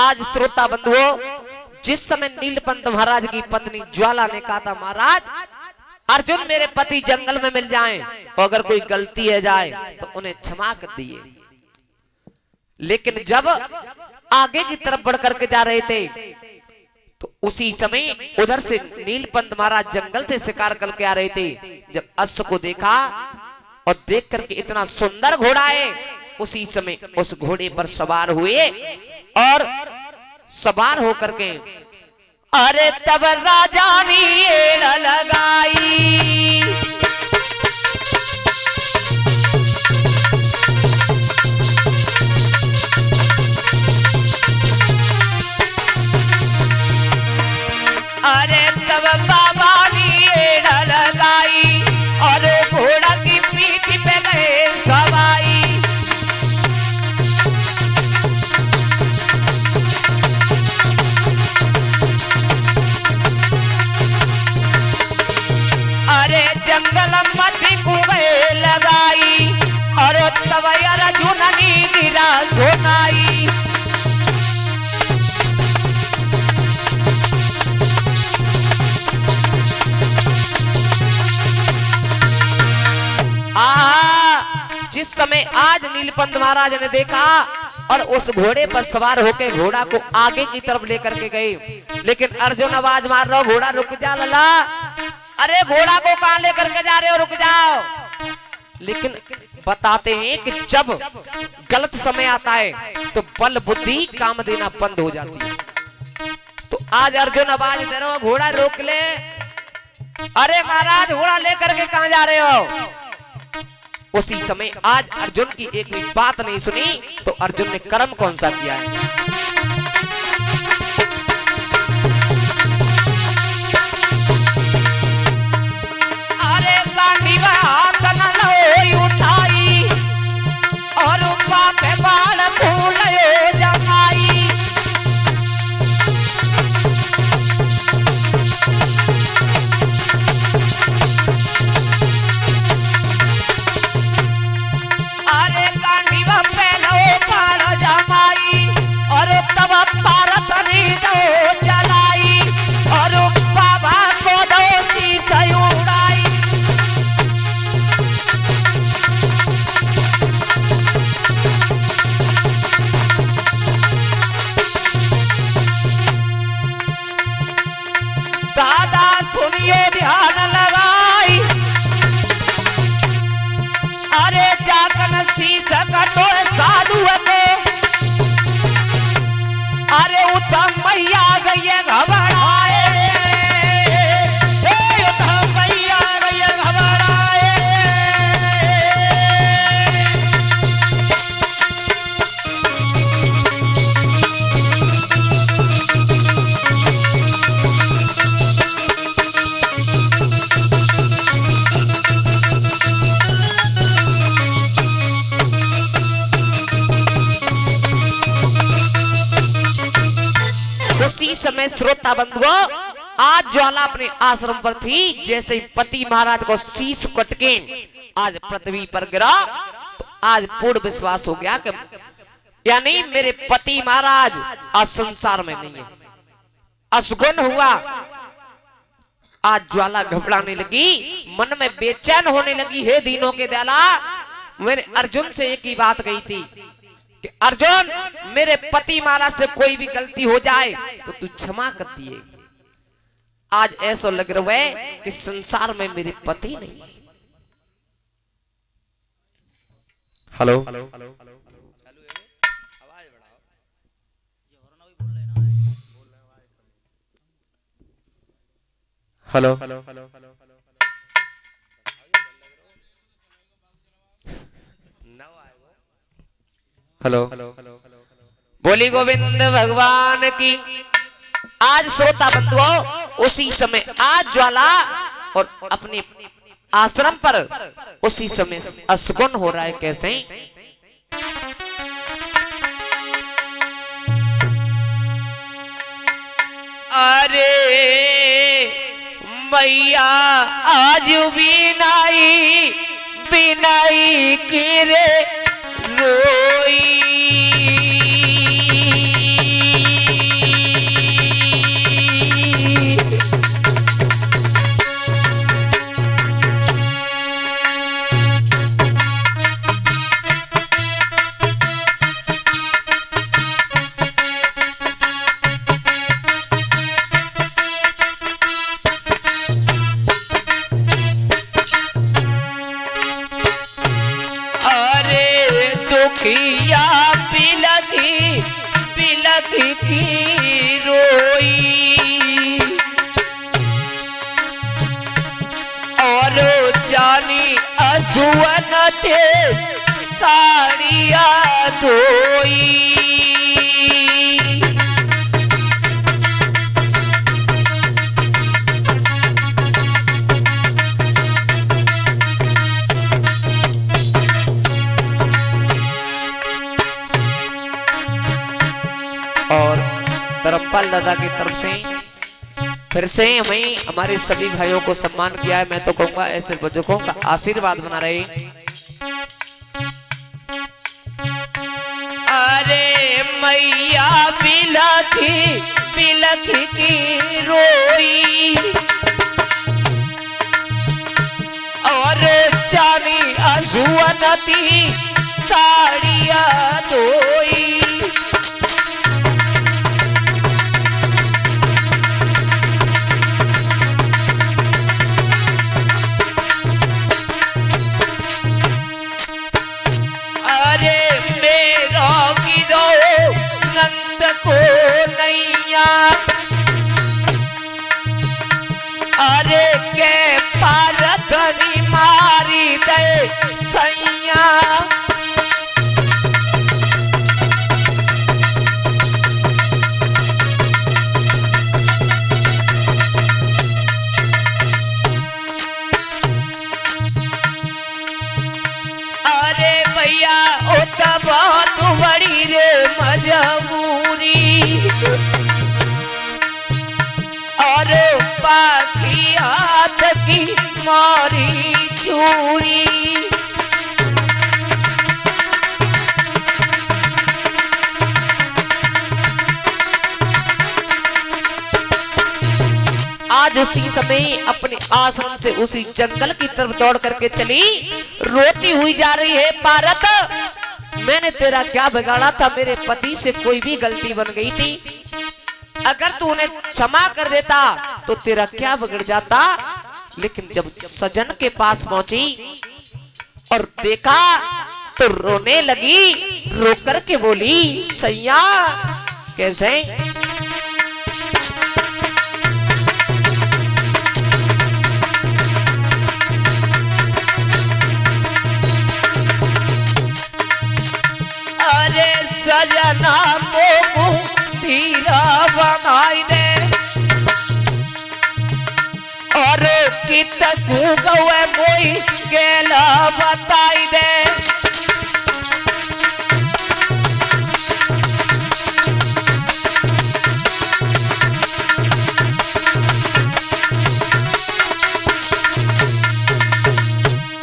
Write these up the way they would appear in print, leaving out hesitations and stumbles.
आज श्रोता बंधुओं, जिस समय नीलपंत महाराज की पत्नी ज्वाला ने कहा था महाराज अर्जुन मेरे पति जंगल में मिल जाएं, और अगर कोई गलती है जाए तो उन्हें क्षमा कर दिए। लेकिन जब आगे की तरफ बढ़ करके जा रहे थे तो उसी समय उधर से नीलपंत महाराज जंगल से शिकार करके आ रहे थे। जब अश्व को देखा और देख करके इतना सुंदर घोड़ा है, उसी समय उस घोड़े पर सवार हुए और सवार होकर के अरे तब राजा ने एड़ लगाई। अरे तब बाबा ने एड़ लगाई और घोड़ा की पीठ पे गए सवाई। अरे जंगल मती कुए लगाई और तब अर्जुन ने गिरा सोनाई। जिस समय आज नीलपंत महाराज ने देखा और उस घोड़े पर सवार होकर घोड़ा को आगे की तरफ लेकर के गए, लेकिन अर्जुन आवाज मार रहा, घोड़ा रुक जा लला, अरे घोड़ा को कहां लेकर के जा रहे हो, रुक जाओ। लेकिन बताते हैं कि जब गलत समय आता है तो बल बुद्धि काम देना बंद हो जाती है। तो आज अर्जुन आवाज दे रहा, घोड़ा रोक ले। अरे महाराज घोड़ा लेकर के कहां जा रहे हो। उसी समय आज अर्जुन की एक भी बात नहीं सुनी, तो अर्जुन ने कर्म कौन सा किया है। अरे गांडी हाथ न लो उठाई और पे बाण फूल जमाई। और तब भारत ने दो चलाई और बाबा को दो शीश उड़ाई। दादा सुनिए ध्यान लगाई, अरे जागन शीश कटो साधु को, अरे उत्तम मैया गई घबराए, उत्तम मैया गई घबराए। उसी समय श्रोता बंधुओं, आज ज्वाला अपने आश्रम पर थी, जैसे ही पति महाराज को शीश कट के आज पृथ्वी पर गिरा, तो आज पूर्ण विश्वास हो गया कि यानी मेरे पति महाराज आज संसार में नहीं है, असगुन हुआ। आज ज्वाला घबराने लगी, मन में बेचैन होने लगी। हे दीनों के दयाला, मैंने अर्जुन से एक ही बात कही थी कि अर्जुन मेरे पति महाराज से कोई भी गलती हो जाए तो तू क्षमा कर दिए। आज ऐसा लग रहा है कि संसार में मेरे पति नहीं। हेलो हेलो हेलो, बोली गोविंद भगवान की। आज श्रोता बंधुओं, उसी समय आज ज्वाला और अपने आश्रम पर उसी समय असगुन हो रहा है। कैसे? अरे मैया आज बिनाई बिनाई की रे रोई। की रोई और जानी असुवन थे साड़िया धोई। और धर्मपाल दादा की तरफ से फिर से हमें हमारे सभी भाइयों को सम्मान किया है। मैं तो कहूंगा ऐसे बुजुर्गों का आशीर्वाद बना रहे। अरे मैया बिलखी बिलखी की रोई और चानी असुवनती साड़िया धोई। अरे के पारधनी मारी दे सैया अरे भैया ओ तो बहुत बड़ी रे मजबूरी और बाकी हाथ की मारी चूड़ी। आज उसी समय अपने आश्रम से उसी जंगल की तरफ दौड़ करके चली, रोती हुई जा रही है। पारत मैंने तेरा क्या बिगाड़ा था? मेरे पति से कोई भी गलती बन गई थी, अगर तू उन्हें क्षमा कर देता तो तेरा क्या बिगड़ जाता। लेकिन जब सजन के पास पहुंची और देखा तो रोने लगी, रो कर के बोली सैया कैसे? अरे सजना मोमू धीरा बनाई दे और कितकू गवे मोई गेला बताई दे।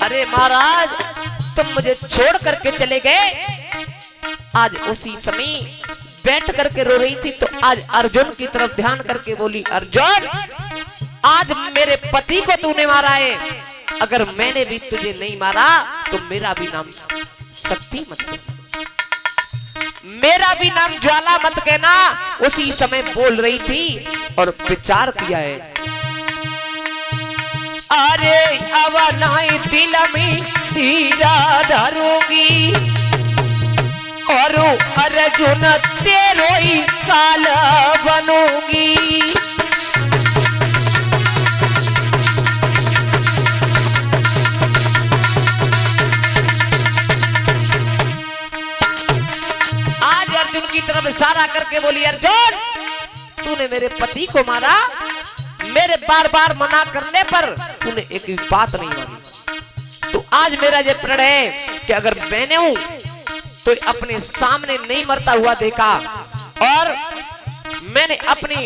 अरे महाराज तुम मुझे छोड़ करके चले गए। आज उसी समय बैठ करके रो रही थी तो आज अर्जुन की तरफ ध्यान करके बोली अर्जुन आज मेरे पति को तूने मारा है, अगर मैंने भी तुझे नहीं मारा तो मेरा भी नाम शक्ति मत कहना, मेरा भी नाम ज्वाला मत कहना। उसी समय बोल रही थी और विचार किया है। अरे अब नहीं दिल में धीरा धरूंगी और अर्जुन तेरो ही काल बनूंगी। आज अर्जुन की तरफ इशारा करके बोली अर्जुन तूने मेरे पति को मारा, मेरे बार बार मना करने पर तूने एक भी बात नहीं मानी। तो आज मेरा ये प्रण है कि अगर मैंने हूं तो अपने सामने नहीं मरता हुआ देखा और मैंने अपने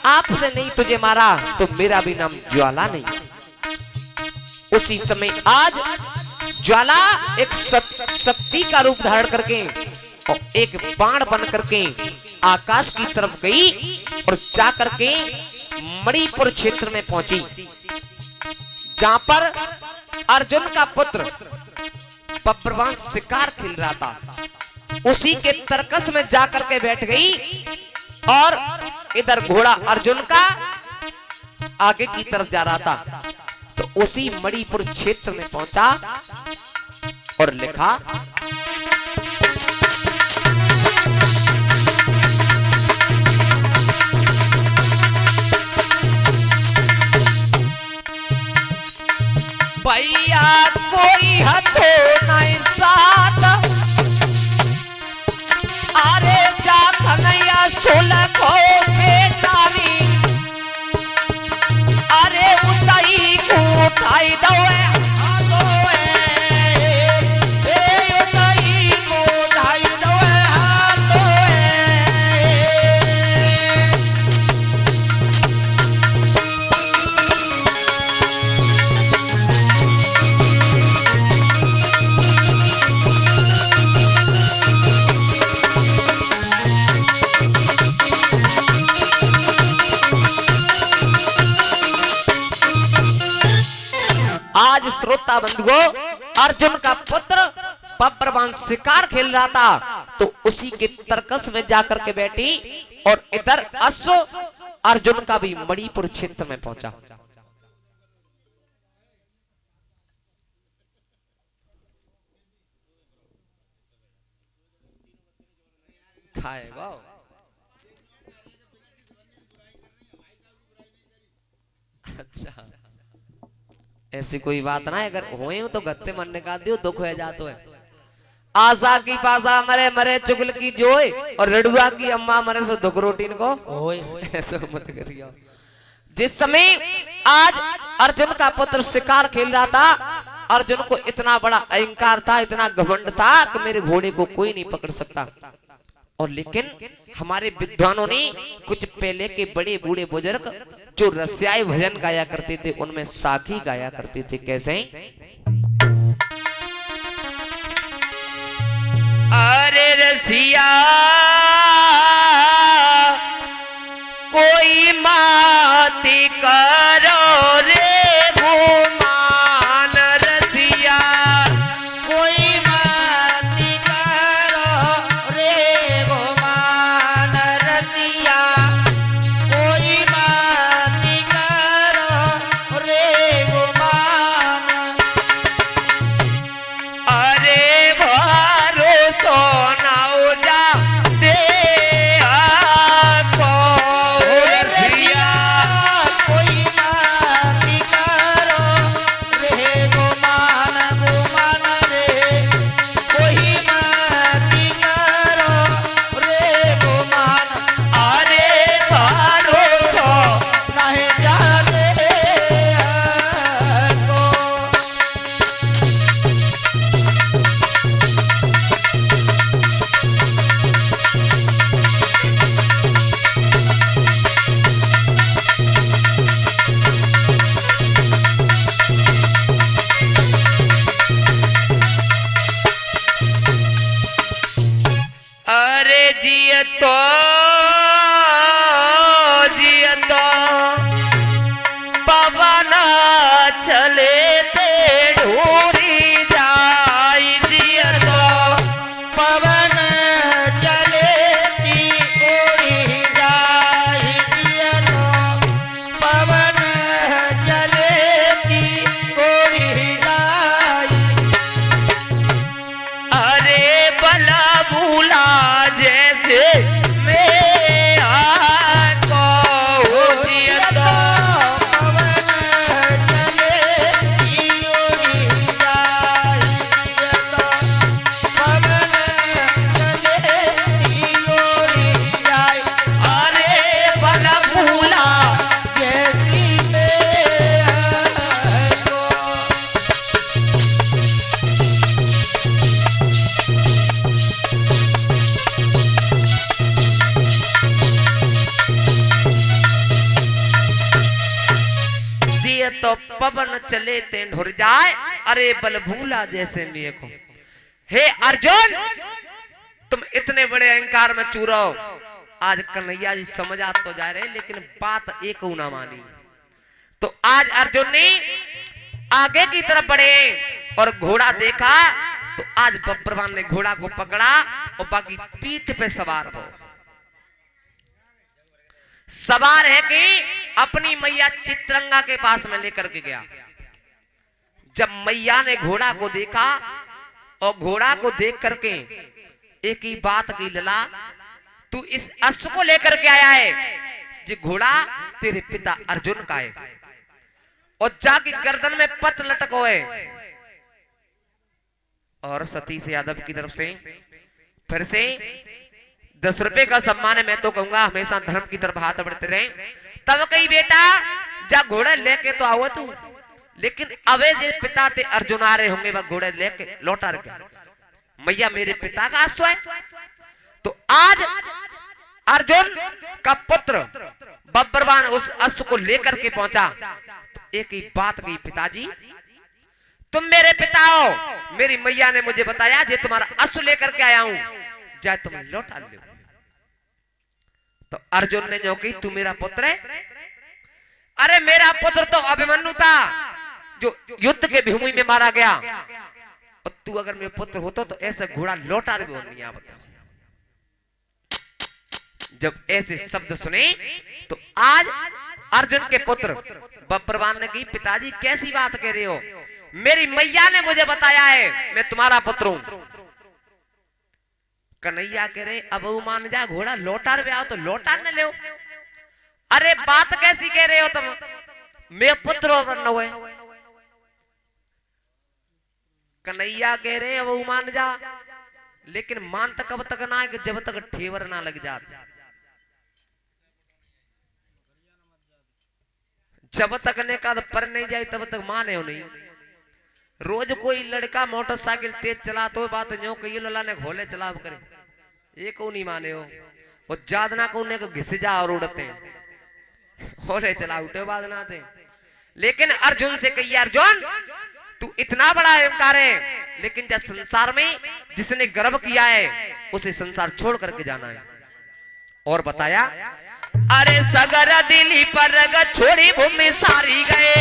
आप से नहीं तुझे मारा तो मेरा भी नाम ज्वाला नहीं। उसी समय आज ज्वाला एक शक्ति का रूप धारण करके और एक बाण बन करके आकाश की तरफ गई और जा करके मणिपुर क्षेत्र में पहुंची, जहां पर अर्जुन का पुत्र बब्रवान शिकार खेल रहा था। उसी के तरकस में जाकर के बैठ गई और इधर घोड़ा अर्जुन का आगे की तरफ जा रहा था। तो उसी मणिपुर क्षेत्र में पहुंचा और लिखा हतो नहीं साथ अरे जा कन्हैया सोलह को बेटानी अरे उताई को उठाई दो आज श्रोता बंधुओं अर्जुन का पुत्र बब्रवान शिकार खेल रहा था तो उसी के तर्कस में जाकर के बैठी और इधर अश्व अर्जुन का भी मणिपुर क्षेत्र में पहुंचा। खाएगा अच्छा ऐसी कोई बात ना है, अगर होए हो तो गत्ते मरने का दियो दुख हो जातो है। आशा की पासा मरे मरे चुगल की जोए और रडुआ की अम्मा मरे सो दुख रोटी को ऐसा मत करियो। जिस समय आज अर्जुन का पुत्र शिकार खेल रहा था अर्जुन को इतना बड़ा अहंकार था इतना घमंड था कि मेरे घोड़े को कोई नहीं पकड़ सकता। और लेकिन हमारे विद्वानों ने कुछ पहले के बड़े बूढ़े बुजुर्ग जो रसियाई भजन गाया करते थे उनमें साखी गाया करते थे। कैसे? अरे रसिया कोई माती करो रे गुमान रसिया कोई माती करो रे गुमान रसिया कोई माती करो रे गुमान अरे भरोसा ना हो जा दे जियतो पवन चले ते ढूरी जाई जियतो पवन चले ती उड़ी जाई जियतो पवन चले ती उड़ी जाई अरे बला भूला जैसे तो पवन चले ते ढुर जाए अरे बल भूला जैसे मेरे को। हे अर्जुन तुम इतने बड़े अहंकार में चूरो। आज कन्हैया जी समझ आ तो जा रहे लेकिन बात एक ना मानी। तो आज अर्जुन ने आगे की तरफ बढ़े और घोड़ा देखा तो आज बब्रवान ने घोड़ा को पकड़ा और बाकी पीठ पे सवार हो सवार है कि अपनी मैया चित्रंगा के पास में लेकर के गया। जब मैया ने घोड़ा को देखा और घोड़ा को देख करके एक ही बात की लला तू इस अश्व को लेकर के आया है जी घोड़ा तेरे पिता अर्जुन का है और जाके गर्दन में पत लटको है और सतीश यादव की तरफ से फिर से 10 रुपए का सम्मान है। मैं तो कहूंगा हमेशा धर्म की तरफ हाथ बढ़ते रहे। तब कही बेटा जा घोड़े लेके तो आओ तू, लेकिन अवे जे पिता ते अर्जुन आ रहे होंगे वह घोड़े लेके लौटा रखे। मैया मेरे पिता का अश्व है। तो आज अर्जुन का पुत्र बब्बरवान उस अश्व को लेकर के पहुंचा। तो एक ही बात कही, पिताजी तुम मेरे पिता हो, मेरी मैया ने मुझे बताया जे तुम्हारा अश्व लेकर के आया हूं, जाए तुम लौटा लो। तो अर्जुन ने जो कही तू मेरा पुत्र है? अरे मेरा पुत्र तो अभिमन्यु था जो युद्ध के भूमि में मारा गया, और तू अगर मेरा पुत्र होता तो ऐसा घोड़ा लौटा रहे नहीं आ बताओ। जब ऐसे शब्द सुने तो आज अर्जुन के पुत्र बब्बरवान ने कही पिताजी कैसी बात कह रहे हो, मेरी मैया ने मुझे बताया है मैं तुम्हारा पुत्र हूं। कन्हैया कह रहे अब वो मान जा घोड़ा लौटा रहे आओ तो लौटा न ले। अरे बात कैसी कह रहे हो तुम, मैं पुत्र न हुए। कन्हैया कह रहे अब वो मान जा, लेकिन मान तक अब तक ना है कि जब तक ठेवर ना लग जाता, जब तक ने का पर नहीं जाए तब तक माने हो नहीं। रोज कोई लड़का मोटरसाइकिल तेज चला तो बात जो कही लला ने घोले चला करे, ये को नहीं माने हो। वो जादना को ने को घिस जा और उड़ते घोले चला उठे बाद ना थे। लेकिन अर्जुन से कही अर्जुन तू इतना बड़ा अहंकार है, लेकिन जब संसार में जिसने गर्व किया है उसे संसार छोड़ करके जाना है। और बताया अरे सगर दिली पर छोड़ी भूमि सारी गए,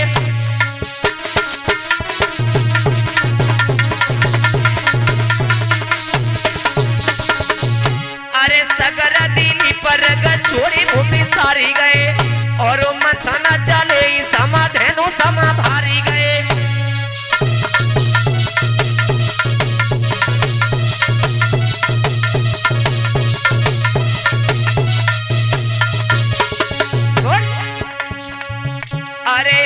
अरे सगर दिली पर छोड़ी भूमि सारी गए, और मंथन चले समाधेनु समा भारी गए। अरे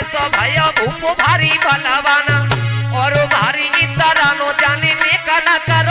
सो भयो भूपो भारी बलवाना, और भारी तरह नो जाने में कड़ा करो